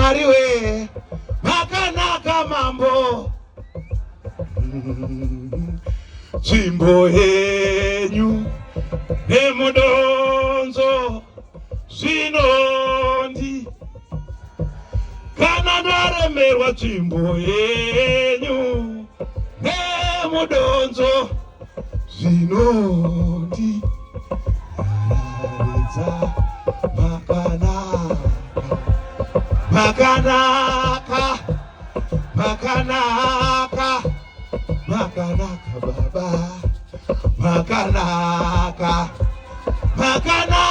mwariwe makanaka mambo Chimbo henyu nemudonzo zvinondi kana ndaremerwa chimbo henyu nemudonzo zvinondi aradza makanaka baba makanaka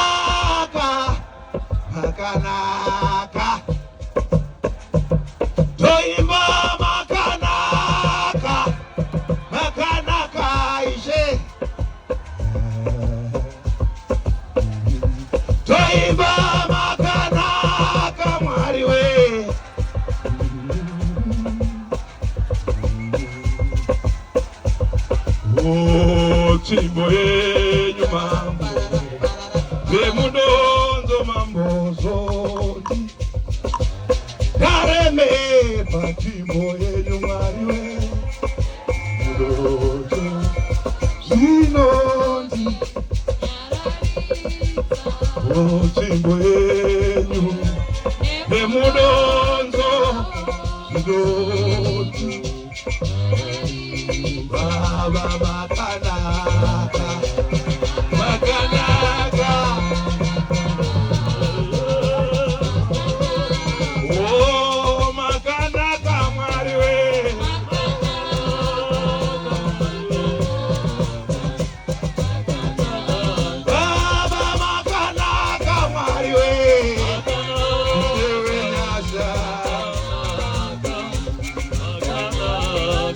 toimba makanaka ishe toimba makanaka mwari we chimbo yenyu mambo vemudonzo mambo zoti ndaremerwa chimbo yenyu mwari we mudonzo zvinondi chimbo yenyu vemudonzo zvinoti baba makanaka oh makanaka mwari we baba makanaka mwari we ewe nyasha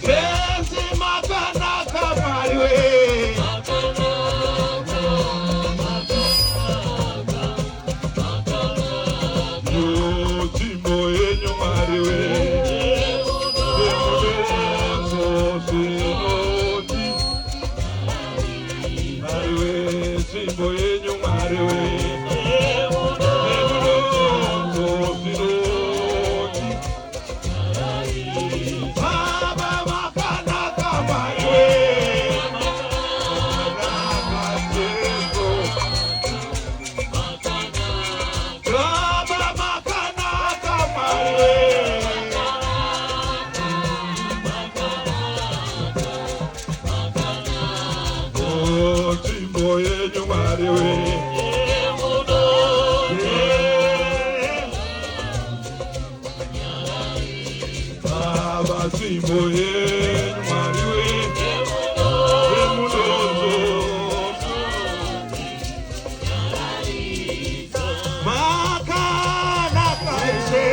Jesi makanaka mwari we chimbo yenyu mwari we vemudonzo zvinoti mwari we chimbo yenyu mwari we vemudonzo zvinoti baba makanaka mwari we makanaka Jesu baba makanaka mwari we oh chimbo yenyu mwari we baba chimbo yenyu mwari we vemudonzo makanaka ishe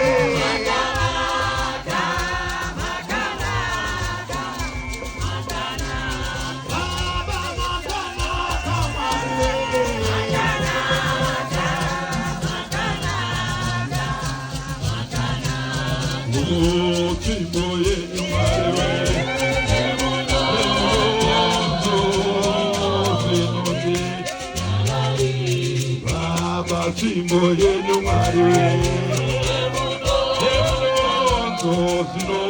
baba makanaka mwari we oh chimbo yenyu mwari we vemudonzo zvinoti baba chimbo yenyu mwari we vemudonzo zvinoti